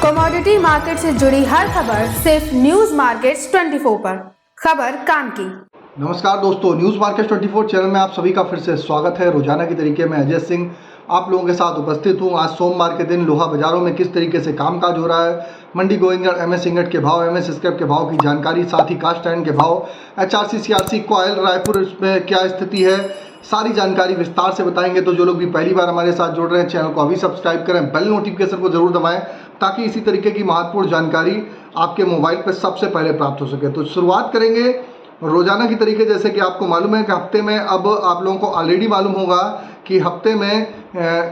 Commodity market से जुड़ी हर खबर सिर्फ न्यूज मार्केट्स 24 पर। खबर काम की। नमस्कार दोस्तों, न्यूज़ मार्केट 24 चैनल में आप सभी का फिर से स्वागत है। रोजाना की तरीके में अजय सिंह आप लोगों के साथ उपस्थित हूं। आज सोमवार के दिन लोहा बाजारों में किस तरीके से कामकाज हो रहा है, मंडी गोविंदगढ़ एमएस इंगट के भाव, एमएस स्क्रैप के भाव की जानकारी, साथ ही कास्ट आयरन के भाव, एचआरसी सीआरसी कॉयल रायपुर में क्या स्थिति है, सारी जानकारी विस्तार से बताएंगे। तो जो लोग भी पहली बार हमारे साथ जुड़ रहे हैं, चैनल को अभी सब्सक्राइब करें, बेल नोटिफिकेशन को जरूर दबाएं ताकि इसी तरीके की महत्वपूर्ण जानकारी आपके मोबाइल पर सबसे पहले प्राप्त हो सके। तो शुरुआत करेंगे रोजाना की तरीके, जैसे कि आपको मालूम है कि हफ्ते में, अब आप लोगों को ऑलरेडी मालूम होगा कि हफ्ते में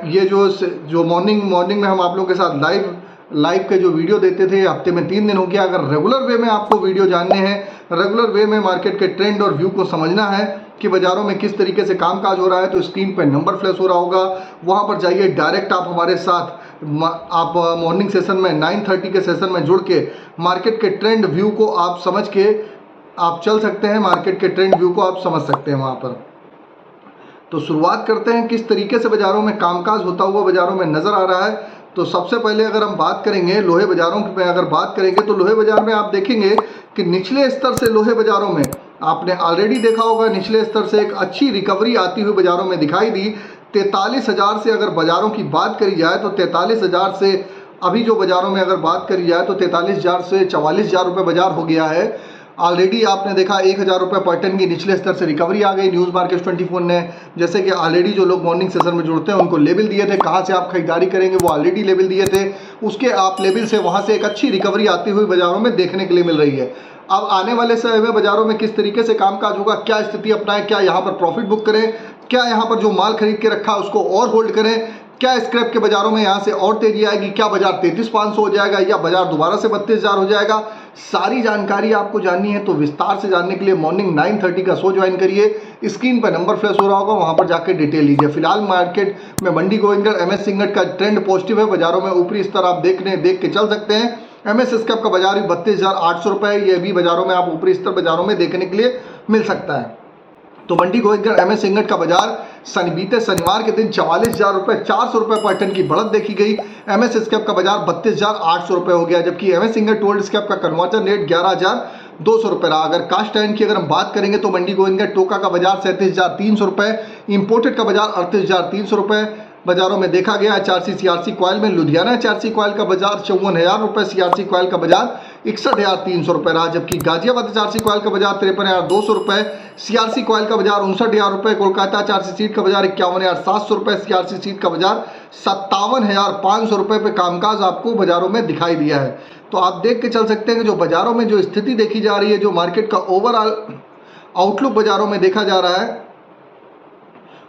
ये जो मॉर्निंग में हम आप लोगों के साथ लाइव के जो वीडियो देते थे, हफ्ते में 3 दिन हो गया। अगर रेगुलर वे में आपको वीडियो जानने हैं, रेगुलर वे में मार्केट के ट्रेंड और व्यू को समझना है कि बाजारों में किस तरीके से कामकाज हो रहा है, तो स्क्रीन पे नंबर फ्लैश हो रहा होगा, वहां पर जाइए। डायरेक्ट आप हमारे साथ आप मॉर्निंग सेशन में 9:30 के सेशन में जुड़ के मार्केट के ट्रेंड व्यू को आप समझ के आप चल सकते हैं, मार्केट के ट्रेंड व्यू को आप समझ सकते हैं वहां पर। तो शुरुआत करते हैं किस तरीके से बाजारों में कामकाज होता हुआ बाजारों में नजर आ रहा है। तो सबसे पहले अगर हम बात करेंगे लोहे बाजारों की, अगर बात करेंगे तो लोहे बाजार में आप देखेंगे कि निचले स्तर से लोहे बाजारों में आपने ऑलरेडी देखा होगा, निचले स्तर से एक अच्छी रिकवरी आती हुई बाजारों में दिखाई दी। 43,000 से अगर बाजारों की बात करी जाए तो 43,000 से अभी जो बाजारों में अगर बात करी जाए तो 43,000 से 44,000 रुपये बाजार हो गया है। ऑलरेडी आपने देखा 1,000 रुपये पर टन की निचले स्तर से रिकवरी आ गई। न्यूज़ मार्केट 24 ने, जैसे कि ऑलरेडी जो लोग मॉर्निंग सेशन में जुड़ते हैं उनको लेवल दिए थे, कहाँ से आप खरीदारी करेंगे वो ऑलरेडी लेवल दिए थे, उसके आप लेवल से वहाँ से एक अच्छी रिकवरी आती हुई बाजारों में देखने के लिए मिल रही है। अब आने वाले समय में बाजारों में किस तरीके से कामकाज होगा, क्या स्थिति अपनाएं, क्या यहाँ पर प्रॉफिट बुक करें, क्या यहाँ पर जो माल खरीद के रखा है उसको और होल्ड करें, क्या स्क्रैप के बाजारों में यहाँ से और तेजी आएगी, क्या बाजार 33,500 हो जाएगा या बाजार दोबारा से 32,000 हो जाएगा, सारी जानकारी आपको जाननी है। तो विस्तार से जानने के लिए मॉर्निंग 9:30 का शो ज्वाइन करिए। स्क्रीन पर नंबर फ्लैश हो रहा होगा, वहां पर जाकर डिटेल लीजिए। फिलहाल मार्केट में मंडी गोविंदगढ़ एमएस इंगट का ट्रेंड पॉजिटिव है। बाजारों में ऊपरी स्तर आप देख के चल सकते हैं। एमएस स्क्रैप का बाजार भी 32,800 रुपये, ये भी बाजारों में आप ऊपरी स्तर बाजारों में देखने के लिए मिल सकता है। तो मंडी गोविंदगढ़ एमएस इंगट का बाजार बीते शनिवार के दिन 44,000 रुपये 400 रुपये पर टन की बढ़त देखी गई। एमएस स्क्रैप का बाजार 32,800 रुपये हो गया, जबकि एमएस इंगट ओल्ड स्क्रैप का कन्वर्जन रेट 11,200 रुपये रहा। अगर कास्ट आयरन की अगर हम बात करेंगे तो मंडी गोविंदगढ़ टोका का बाजार 37,300 रुपये, इंपोर्टेड का बाजार 38,300 रुपये बाजारों में देखा गया। एचआरसी सीआरसी कॉयल में लुधियाना एचआरसी कॉयल का बाजार 54,000 रुपये, सीआरसी कॉयल का बाजार 61,300 रुपये रहा, जबकि गाजियाबाद एचआरसी कॉयल का बाजार 53,200 रुपये, सीआरसी कॉयल का बाजार 59,000 रुपये, कोलकाता एचआरसी सीट का बाजार 51,700 रुपये, सीआरसी सीट का बाजार 57,500 रुपये पे कामकाज आपको बाजारों में दिखाई दिया है। तो आप देख के चल सकते हैं कि जो बाजारों में जो स्थिति देखी जा रही है, जो मार्केट का ओवरऑल आउटलुक बाजारों में देखा जा रहा है,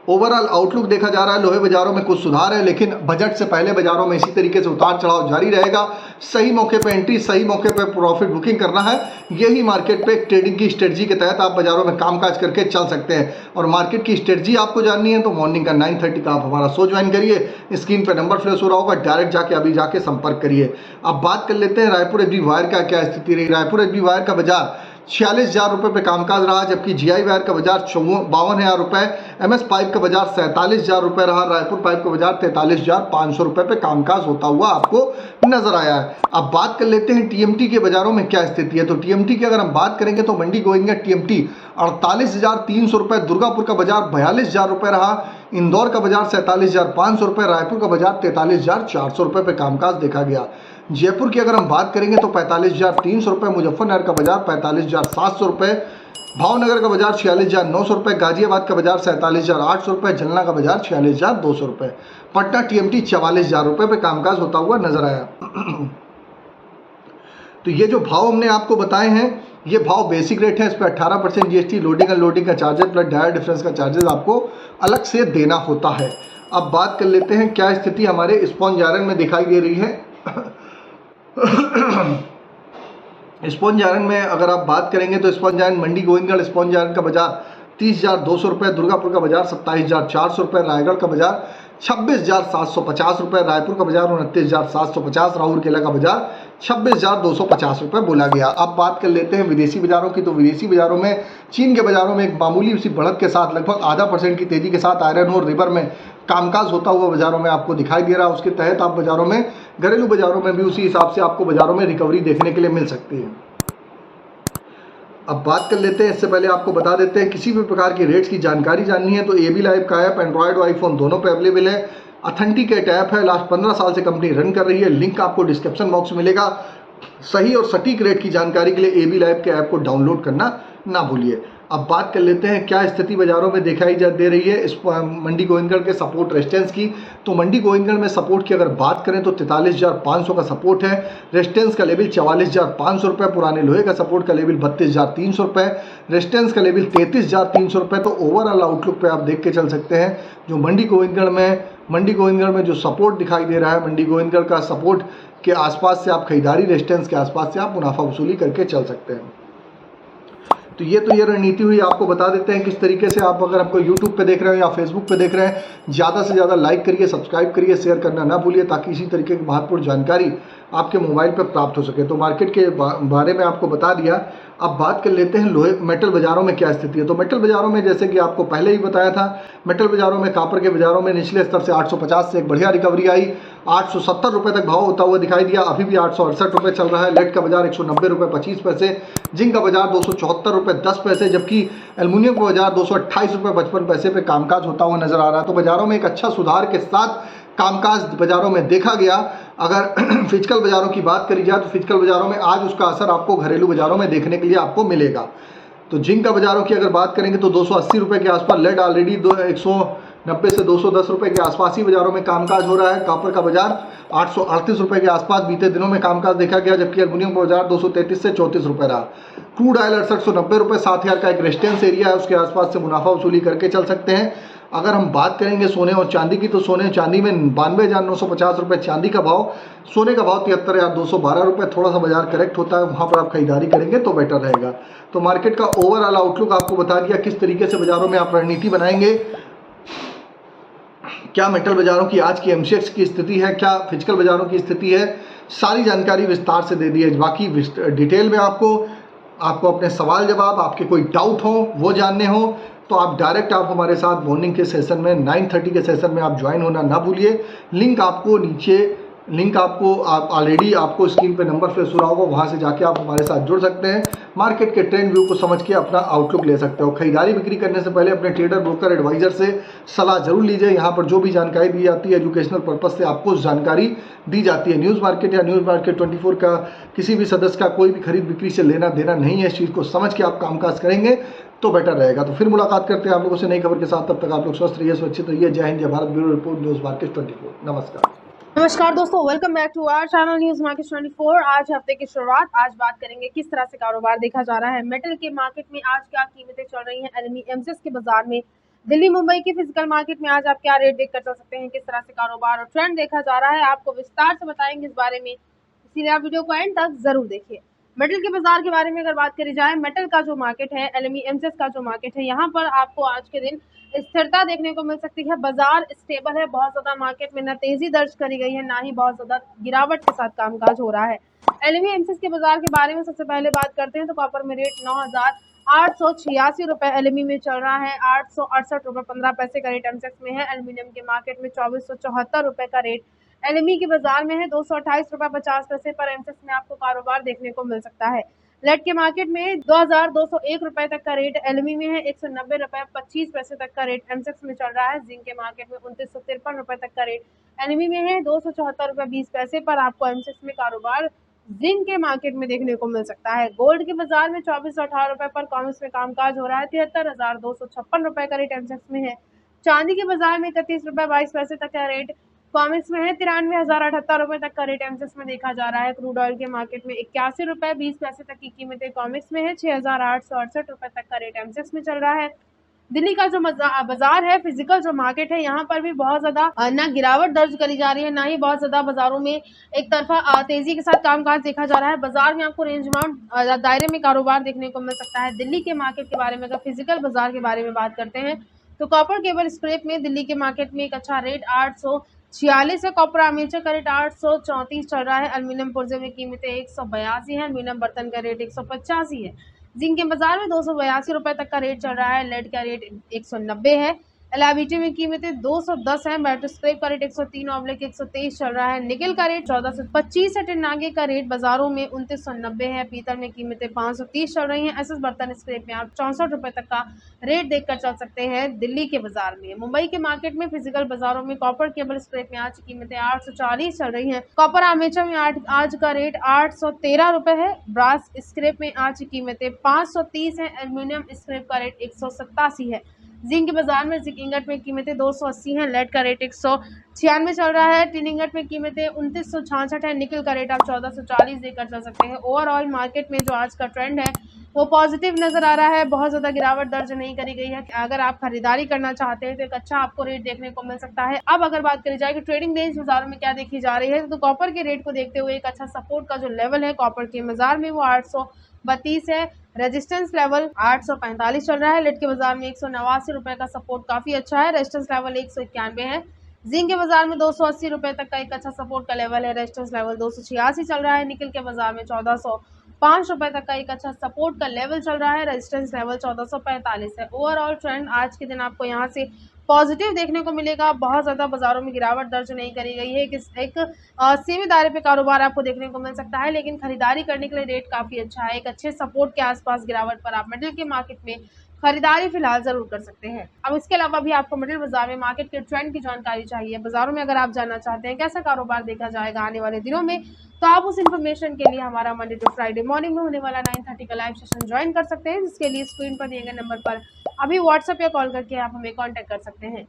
ओवरऑल आउटलुक देखा जा रहा है, लोहे बाजारों में कुछ सुधार है, लेकिन बजट से पहले बाजारों में इसी तरीके से उतार चढ़ाव जारी रहेगा। सही मौके पे एंट्री, सही मौके पे प्रॉफिट बुकिंग करना है, यही मार्केट पे ट्रेडिंग की स्ट्रेटजी के तहत आप बाजारों में कामकाज करके चल सकते हैं। और मार्केट की स्ट्रेटजी आपको जाननी है तो मॉर्निंग का 9:30 का आप हमारा शो ज्वाइन करिए। स्क्रीन पर नंबर फ्लैश हो रहा होगा, डायरेक्ट जाके अभी जाके संपर्क करिए। अब बात कर लेते हैं रायपुर एग्री वायर का क्या स्थिति रही। रायपुर एग्री वायर का बाजार 46,000 रुपये पे कामकाज रहा, जबकि जीआई वायर का बाजार 52,000 रुपये, एमएस पाइप का बाजार 47,000 रुपये रहा, रायपुर पाइप का बाजार 43,500 रुपये पे कामकाज होता हुआ आपको नजर आया है। अब बात कर लेते हैं टीएमटी के बाजारों में क्या स्थिति है। तो टीएमटी की अगर हम बात करेंगे तो मंडी गोविंदगढ़ टीएमटी 48,300 रुपये, दुर्गापुर का बाजार 42,000 रुपये रहा, इंदौर का बाजार 47,500 रुपये, रायपुर का बाजार 43,400 रुपये पे कामकाज देखा गया। जयपुर की अगर हम बात करेंगे तो 45,300 रुपये, मुजफ्फरनगर का बाजार 45,700 रुपये, भावनगर का बाजार 46,900 रुपये, गाजियाबाद का बाजार 47,800 रुपये, जलना का बाजार 46,200 रुपये, पटना टीएमटी 44,000 रुपये पे कामकाज होता हुआ नजर आया। तो ये जो भाव हमने आपको बताए हैं, ये भाव बेसिक रेट है, इस पर 18% जीएसटी, लोडिंग अनलोडिंग का चार्जेस प्लस डायर डिफरेंस का चार्जेस आपको अलग से देना होता है। अब बात कर लेते हैं क्या स्थिति हमारे स्पॉन्ज आयरन में दिखाई दे रही है। स्पॉन्ज आयरन में अगर आप बात करेंगे तो स्पॉन्ज आयरन मंडी गोविंदगढ़ स्पॉन्ज आयरन का बाजार 30,200 रुपये, दुर्गापुर का बाजार 27,400 रुपये, रायगढ़ का बाजार 26,750 रुपये, रायपुर का बाजार 29,750, राउरकेला का बाजार 26,250 रुपये बोला गया। अब बात कर लेते हैं विदेशी बाजारों की। तो विदेशी बाजारों में चीन के बाजारों में एक मामूली सी बढ़त के साथ लगभग आधा % की तेजी के साथ आयरन और रिवर में कामकाज होता हुआ बाजारों में आपको दिखाई दे रहा है। उसके तहत आप बाजारों में, घरेलू बाजारों में भी उसी हिसाब से आपको बाजारों में रिकवरी देखने के लिए मिल सकती है। अब बात कर लेते हैं, इससे पहले आपको बता देते हैं, किसी भी प्रकार की रेट्स की जानकारी जाननी है तो AB लाइव का ऐप एंड्रॉयड और आईफोन दोनों पे अवेलेबल है। ऑथेंटिकेट ऐप है, लास्ट 15 साल से कंपनी रन कर रही है। लिंक आपको डिस्क्रिप्शन बॉक्स में मिलेगा। सही और सटीक रेट की जानकारी के लिए AB लाइव के ऐप को डाउनलोड करना ना भूलिए। अब बात कर लेते हैं क्या स्थिति बाजारों में दिखाई दे रही है इस मंडी गोविंदगढ़ के सपोर्ट रेजिस्टेंस की। तो मंडी गोविंदगढ़ में सपोर्ट की अगर बात करें तो 43,500 का सपोर्ट है। रेजिस्टेंस का लेवल 44,500 रुपये, पुराने लोहे का सपोर्ट का लेवल 32,300 रुपये, रेजिस्टेंस का लेवल 33,300 रुपये। तो ओवरऑल आउटलुक पे आप देख के चल सकते हैं जो मंडी गोविंदगढ़ में जो सपोर्ट दिखाई दे रहा है, मंडी गोविंदगढ़ का सपोर्ट के आसपास से आप खरीदारी, रेजिस्टेंस के आसपास से आप मुनाफा वसूली करके चल सकते हैं। तो ये रणनीति हुई। आपको बता देते हैं किस तरीके से आप, अगर आपको YouTube पे देख रहे हो या Facebook पे देख रहे हैं, ज़्यादा से ज़्यादा लाइक करिए, सब्सक्राइब करिए, शेयर करना ना भूलिए ताकि इसी तरीके की महत्वपूर्ण जानकारी आपके मोबाइल पर प्राप्त हो सके। तो मार्केट के बारे में आपको बता दिया। अब बात कर लेते हैं लोहे मेटल बाज़ारों में क्या स्थिति है। तो मेटल बाज़ारों में जैसे कि आपको पहले ही बताया था, मेटल बाज़ारों में कापर के बाज़ारों में निचले स्तर से 850 से एक बढ़िया रिकवरी आई। 870 रुपये तक भाव होता हुआ दिखाई दिया। अभी भी 868 रुपये चल रहा है। लेड का बाजार 190 रुपये 25 पैसे, जिंक का बाजार 274 रुपये 10 पैसे, जबकि एल्युमिनियम का बाजार 228 रुपये 55 पैसे पे कामकाज होता हुआ नजर आ रहा है। तो बाजारों में एक अच्छा सुधार के साथ कामकाज बाजारों में देखा गया। अगर फिजिकल बाजारों की बात करी जाए तो फिजिकल बाजारों में आज उसका असर आपको घरेलू बाजारों में देखने के लिए आपको मिलेगा। तो जिंक का बाजारों की अगर बात करेंगे तो 280 रुपये के आसपास, लेड ऑलरेडी 190 से 210 रुपये के आसपास ही बाजारों में कामकाज हो रहा है। कापर का बाजार 838 रुपये के आसपास बीते दिनों में कामकाज देखा गया, जबकि एल्युमिनियम का बाजार 233 से 34 रुपये रहा। क्रूड ऑयल 6890 रुपये, 7,000 का एक रेजिस्टेंस एरिया है, उसके आसपास से मुनाफा वसूली करके चल सकते हैं। अगर हम बात करेंगे सोने और चांदी की, तो सोने चांदी में 92,950 रुपये चांदी का भाव, सोने का भाव 73,212 रुपये। थोड़ा सा बाजार करेक्ट होता है, वहाँ पर आप खरीदारी करेंगे तो बेटर रहेगा। तो मार्केट का ओवरऑल आउटलुक आपको बता दिया, किस तरीके से बाजारों में आप रणनीति बनाएंगे, क्या मेटल बाजारों की आज की MCX की स्थिति है, क्या फिजिकल बाजारों की स्थिति है, सारी जानकारी विस्तार से दे दी है। बाकी डिटेल में आपको अपने सवाल जवाब, आपके कोई डाउट हो वो जानने हो तो आप डायरेक्ट आप हमारे साथ मॉर्निंग के सेशन में 9:30 के सेशन में आप ज्वाइन होना ना भूलिए। लिंक आपको ऑलरेडी आपको स्क्रीन पे नंबर पे सुना होगा, वहाँ से जाके आप हमारे साथ जुड़ सकते हैं। मार्केट के ट्रेंड व्यू को समझ के अपना आउटलुक ले सकते हो। खरीदारी बिक्री करने से पहले अपने ट्रेडर, ब्रोकर, एडवाइजर से सलाह जरूर लीजिए। यहाँ पर जो भी जानकारी दी जाती है एजुकेशनल पर्पज से आपको जानकारी दी जाती है। न्यूज़ मार्केट या न्यूज़ मार्केट 24 का किसी भी सदस्य का कोई भी खरीद बिक्री से लेना देना नहीं है। इस चीज़ को समझ के आप कामकाज करेंगे तो बेटर रहेगा। तो फिर मुलाकात करते हैं आप लोगों से नई खबर के साथ। तब तक आप लोग स्वस्थ रहिए, सुरक्षित रहिए। जय हिंद, जय Bharat. Bureau report, news market 24। नमस्कार दोस्तों, welcome back to our channel news market 24। आज हफ्ते की शुरुआत, आज बात करेंगे किस तरह से कारोबार देखा जा रहा है मेटल के मार्केट में। आज क्या कीमतें चल रही हैं एलएमई MCX के बाजार में, दिल्ली मुंबई की फिजिकल मार्केट में आज आप क्या रेट देख कर चल सकते हैं, किस तरह से कारोबार और ट्रेंड देखा जा रहा है, आपको विस्तार से बताएंगे इस बारे में, इसलिए आप वीडियो को एंड तक जरूर देखिए। मेटल के बाजार के बारे में अगर बात करी जाए, मेटल का जो मार्केट है, एलएमई MCX का जो मार्केट है, यहाँ पर आपको आज के दिन स्थिरता देखने को मिल सकती है। बाजार स्टेबल है, बहुत ज्यादा मार्केट में न तेजी दर्ज करी गई है, ना ही बहुत ज्यादा गिरावट के साथ कामकाज हो रहा है। एलएमई MCX के बाजार के बारे में सबसे पहले बात करते हैं तो कॉपर में रेट 9,886 रुपए एलएमई में चल रहा है। 868 रुपए 15 पैसे का रेट MCX में है। एल्यूमिनियम के मार्केट में 2474 रुपए का रेट एलएमई के बाजार में है। 228 रुपए 50 पैसे पर MCX में आपको कारोबार देखने को मिल सकता है। लेड के मार्केट में 2,201 रुपए तक का रेट एलएमई में है। 190 रुपए 25 पैसे तक का रेट MCX में चल रहा है। जिंक के मार्केट में 2953 रुपए तक का रेट एलएमई में है। 274 रुपए 20 पैसे पर आपको MCX में कारोबार जिंक के मार्केट में देखने को मिल सकता है। गोल्ड के बाजार में 2418 रुपए पर कॉमर्स में कामकाज हो रहा है। 73,256 रुपए का रेट MCX में है। चांदी के बाजार में 31 रुपए 22 पैसे तक का रेट कॉमिक्स में है। 93,078 रुपए तक का रेट MCX में देखा जा रहा है। क्रूड ऑयल के मार्केट में 81 रुपए 20 पैसे तक की कीमतें कॉमिक्स में है। 6,868 रुपए तक का रेट MCX में चल रहा है। दिल्ली का जो बाजार है, फिजिकल जो मार्केट है, यहाँ पर भी बहुत ज्यादा ना गिरावट दर्ज करी जा रही है, ना ही बहुत ज्यादा बाजारों में एक तरफा तेजी के साथ कामकाज देखा जा रहा है। बाजार में आपको रेंज बाउंड दायरे में कारोबार देखने को मिल सकता है। दिल्ली के मार्केट के बारे में अगर फिजिकल बाजार के बारे में बात करते हैं तो कॉपर केबल स्क्रैप में दिल्ली के मार्केट में एक अच्छा रेट 46 है। कॉपर आर्मेचर का रेट 834 चल रहा है। एल्यूमिनियम पुर्जे में कीमतें 182 है। एल्यूमिनियम बर्तन का रेट 185 है। जिंक के बाजार में 282 रुपए तक का रेट चल रहा है। लेड का रेट 190 है। एलआईबीटी में कीमतें 210 है। मेटल स्क्रैप का रेट 103/123 चल रहा है। निकल का रेट 1425 है। टिन नागे का रेट बाजारों में 2990 है। पीतल में कीमतें 530 चल रही हैं। एसएस बर्तन स्क्रैप में आप 64 रुपए तक का रेट देखकर चल सकते हैं दिल्ली के बाजार में। मुंबई के मार्केट में फिजिकल बाजारों में कॉपर केबल स्क्रैप में आज की कीमतें 840 चल रही हैं। कॉपर आर्मेचर में आज का रेट 813 रुपए है। ब्रास स्क्रैप में आज की कीमतें 530 है। एल्यूमिनियम स्क्रैप का रेट 187 है। जिंक के बाजार में जिंक इंगट में कीमतें 280 हैं। लेड का रेट 196 चल रहा है। टिन इंगट में कीमतें 2966 है। निकल का रेट आप 1440 देकर चल सकते हैं। ओवरऑल मार्केट में जो आज का ट्रेंड है वो पॉजिटिव नजर आ रहा है। बहुत ज्यादा गिरावट दर्ज नहीं करी गई है। अगर आप खरीदारी करना चाहते हैं तो एक अच्छा आपको रेट देखने को मिल सकता है। अब अगर बात करी जाए कि ट्रेडिंग रेंज बाजारों में क्या देखी जा रही है, तो कॉपर के रेट को देखते हुए एक अच्छा सपोर्ट का जो लेवल है कॉपर के बाजार में वो 832 है। रेजिस्टेंस लेवल 845 चल रहा है। लेड के बाजार में 189 रुपए का सपोर्ट काफी अच्छा है। रेजिस्टेंस लेवल 191 है। जिंक के बाजार में 280 रुपए तक का एक अच्छा सपोर्ट का लेवल है। रेजिस्टेंस लेवल 286 चल रहा है। निकल के बाजार में 1405 रुपए तक का एक अच्छा सपोर्ट का लेवल चल रहा है। रेजिस्टेंस लेवल 1445 है। ओवरऑल ट्रेंड आज के दिन आपको यहाँ से पॉजिटिव देखने को मिलेगा। बहुत ज्यादा बाजारों में गिरावट दर्ज नहीं करी गई है। एक सीमित दायरे पे कारोबार आपको देखने को मिल सकता है, लेकिन खरीदारी करने के लिए रेट काफी अच्छा है। एक अच्छे सपोर्ट के आसपास गिरावट पर आप मेटल के मार्केट में खरीदारी फिलहाल जरूर कर सकते हैं। अब इसके अलावा भी आपको मेटल बाजार में मार्केट के ट्रेंड की जानकारी चाहिए, बाजारों में अगर आप जानना चाहते हैं कैसा कारोबार देखा जाएगा आने वाले दिनों में, तो आप उस इन्फॉर्मेशन के लिए हमारा मंडे टू फ्राइडे मॉर्निंग में होने वाला 9:30 का लाइव सेशन ज्वाइन कर सकते हैं, जिसके लिए स्क्रीन पर दिए गए नंबर पर अभी व्हाट्सएप या कॉल करके आप हमें कांटेक्ट कर सकते हैं।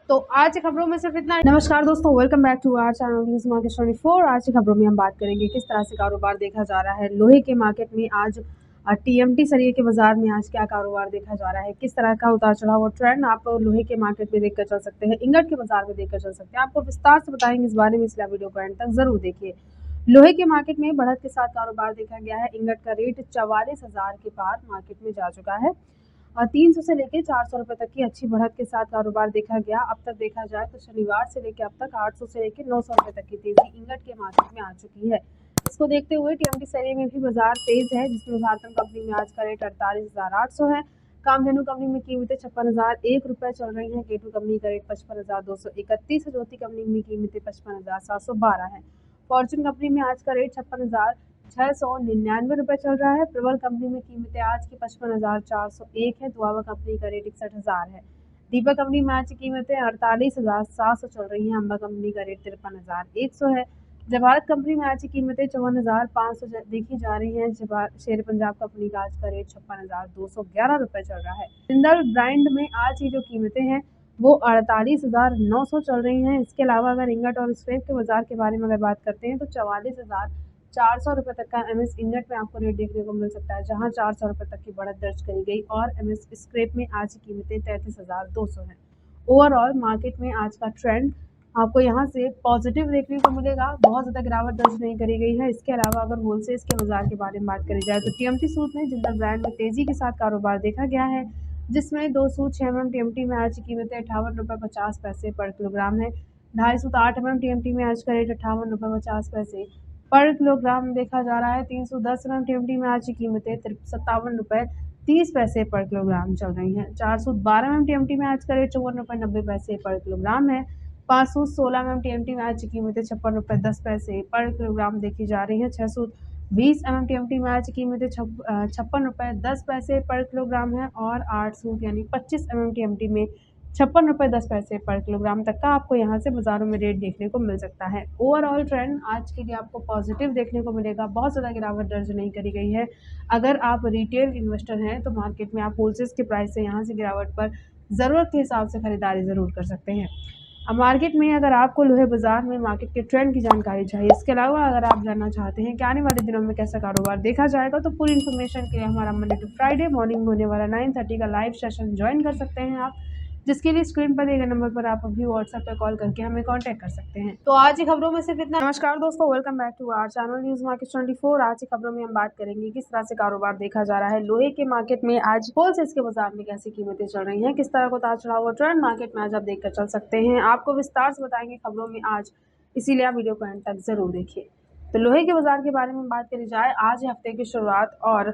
तो आज की खबरों में सिर्फ इतना ही। नमस्कार दोस्तों, welcome back to our channel news market 24। आज की खबरों में हम बात करेंगे किस तरह से कारोबार देखा जा रहा है लोहे के मार्केट में। आज टीएमटी सरिये के बाजार में आज क्या कारोबार देखा जा रहा है, किस तरह का उतार चढ़ाव और ट्रेंड आप लोहे के मार्केट में देखकर चल सकते हैं, इंगट के बाजार में देखकर चल सकते हैं। आपको विस्तार से बताएंगे इस बारे में, इसलिए वीडियो को एंड तक जरूर देखिए। लोहे के मार्केट में बढ़त के साथ कारोबार देखा गया है। इंगट का रेट 44,000 के पार मार्केट में जा चुका है। 300 से लेकर 400 रुपए तक की अच्छी बढ़त के साथ कारोबार देखा गया। अब तक देखा जाए तो शनिवार से लेकर अब तक 800 से लेकर 900 रुपए तक की तेजी इंगट के मार्केट में आ चुकी है। इसको देखते हुए टीएमटी सरिये में भी बाजार तेज है, जिसमें भारतम कंपनी में आज का रेट 48,800 है। कामधेनु कंपनी में कीमतें 56,001 रुपए चल रही हैं। केटू कंपनी का रेट 55,231 है। ज्योति कंपनी में कीमतें 55,712 है। फॉर्चून कंपनी में आज का रेट 56,699 रुपए चल रहा है। प्रबल कंपनी में कीमतें आज की 55,401 है। दुआवा कंपनी का रेट 61,000 है। दीपक कंपनी में आज की कीमतें 48,700 चल रही हैं। अंबा कंपनी का रेट 53,100 है। जवाहरत कंपनी में आज की कीमतें 54,500 देखी जा रही हैं। शेर पंजाब कंपनी का आज का रेट 56,211 रुपए चल रहा है। जिंदल ब्रांड में आज की जो कीमतें हैं वो 48,900 चल रही हैं। इसके अलावा अगर इंगट और स्क्रैप के बाजार के बारे में अगर बात करते हैं तो 44,400 रुपए तक का एमएस इंगट में आपको रेट देखने को मिल सकता है, जहां 400 रुपए तक की बढ़त दर्ज करी गई, और एमएस स्क्रैप में आज की कीमतें 33,200 है। ओवरऑल मार्केट में आज का ट्रेंड आपको यहाँ से पॉजिटिव देखने को मिलेगा। बहुत ज़्यादा गिरावट दर्ज नहीं करी गई है। इसके अलावा अगर होलसेल्स के बाजार के बारे में बात करी जाए तो टीएमटी सूट में जिंदल ब्रांड में तेजी के साथ कारोबार देखा गया है, जिसमें 2 सूट 6 mm टीएमटी में आज की कीमतें 58.50 रुपये पर किलोग्राम है। 2.5 सूट 8 mm टीएमटी में आज का रेट 58.50 पर किलोग्राम देखा जा रहा है। 310 mm टीएमटी में आज की कीमतें 57.30 पर किलोग्राम चल रही हैं। 412 mm टीएमटी में आज का रेट 54.90 पर किलोग्राम है। 516 mm टीएमटी में आज की कीमतें 56.10 पर किलोग्राम देखी जा रही है। 620 mm टीएमटी में आज की कीमतें 56.10 पर किलोग्राम है, और 8 सूट यानी 25 mm टीएमटी में 56.10 पर किलोग्राम तक का आपको यहाँ से बाजारों में रेट देखने को मिल सकता है। ओवरऑल ट्रेंड आज के लिए आपको पॉजिटिव देखने को मिलेगा। बहुत ज़्यादा गिरावट दर्ज नहीं करी गई है। अगर आप रिटेल इन्वेस्टर हैं तो मार्केट में आप होलसेल के प्राइस से यहाँ से गिरावट पर ज़रूरत के हिसाब से खरीदारी ज़रूर कर सकते हैं। अब मार्केट में अगर आपको लोहे बाजार में मार्केट के ट्रेंड की जानकारी चाहिए, इसके अलावा अगर आप जानना चाहते हैं कि आने वाले दिनों में कैसा कारोबार देखा जाएगा, तो पूरी इन्फॉर्मेशन के लिए हमारा मंडे टू फ्राइडे मॉर्निंग में होने वाला 9:30 का लाइव सेशन ज्वाइन कर सकते हैं आप। जिसके लिए स्क्रीन पर दिए गए नंबर पर आप अभी व्हाट्सएप पर कॉल करके हमें कांटेक्ट कर सकते हैं। तो आज की खबरों में सिर्फ इतना। नमस्कार दोस्तों, welcome back to our channel news market 24। आज की खबरों में हम बात करेंगे किस तरह से कारोबार देखा जा रहा है लोहे के मार्केट में। आज होलसेल के बाजार में कैसी कीमतें चल रही हैं, किस तरह को उतार चढ़ाव हुआ ट्रेंड मार्केट में आज आप देखकर चल सकते हैं। आपको विस्तार से बताएंगे खबरों में आज, इसीलिए आप वीडियो को एंड तक जरूर देखिए। तो लोहे के बाजार के बारे में बात करी जाए, आज हफ्ते की शुरुआत और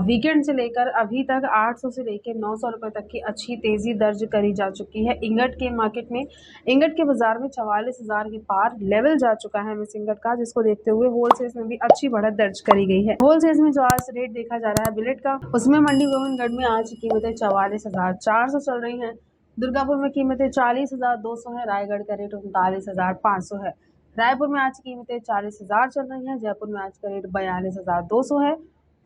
वीकेंड से लेकर अभी तक 800 से लेकर 900 रुपए तक की अच्छी तेजी दर्ज करी जा चुकी है। इंगट के मार्केट में, इंगट के बाजार में 44,000 के पार लेवल जा चुका है मिस इंगट का, जिसको देखते हुए होलसेल में भी अच्छी बढ़त दर्ज करी गई है। होलसेल में जो आज रेट देखा जा रहा है बिलेट का, उसमें मंडी गोविंदगढ़ में आज की कीमतें 44,400 चल रही है। दुर्गापुर में कीमतें 40,200 है। रायगढ़ का रेट 39,500 है। रायपुर में आज की कीमतें 40,000 चल रही हैं। जयपुर में आज का रेट 42,200 है।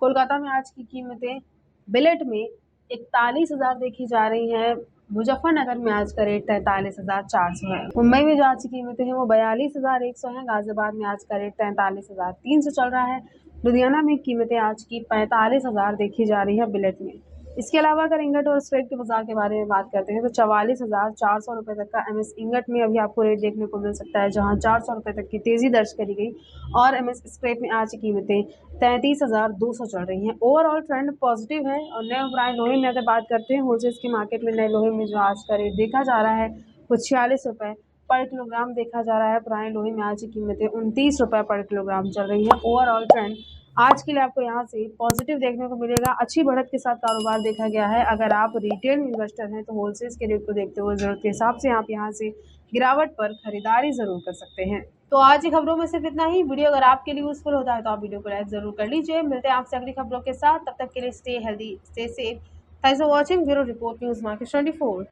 कोलकाता में आज की कीमतें बिलेट में 41,000 देखी जा रही हैं। मुजफ्फरनगर में आज का रेट 43,400 है। मुंबई में जो आज की कीमतें हैं वो 42,100 है। गाजियाबाद में आज का रेट 43,300 चल रहा है। लुधियाना में कीमतें आज की 45,000 देखी जा रही है बिलेट में। इसके अलावा अगर इंगट और स्क्रेप के बाजार के बारे में बात करते हैं तो 44,400 रुपये तक का एमएस इंगट में अभी आपको रेट देखने को मिल सकता है, जहां 400 रुपये तक की तेजी दर्ज करी गई। और एमएस स्क्रेप में आज की कीमतें 33,200 चल रही हैं। ओवरऑल ट्रेंड पॉजिटिव है। और नए उपराय लोहे में अगर बात करते हैं, होलसेल के मार्केट में नए लोहे में जो आज का रेट देखा जा रहा है वो 46 रुपये पर किलोग्राम देखा जा रहा है। पुराने लोहे में आज की कीमतें 29 रुपये पर किलोग्राम चल रही है। ओवरऑल ट्रेंड आज के लिए आपको यहाँ से पॉजिटिव देखने को मिलेगा। अच्छी बढ़त के साथ कारोबार देखा गया है। अगर आप रिटेल इन्वेस्टर हैं तो होलसेल के रेट को देखते हुए जरूरत के हिसाब से आप यहाँ से गिरावट पर खरीदारी जरूर कर सकते हैं। तो आज की खबरों में सिर्फ इतना ही। वीडियो अगर आपके लिए यूजफुल होता है तो आप वीडियो को लाइक जरूर कर लीजिए। मिलते हैं आपसे अगली खबरों के साथ, तब तक के लिए stay healthy, stay safe. Thanks for watching. Bureau report news market 24।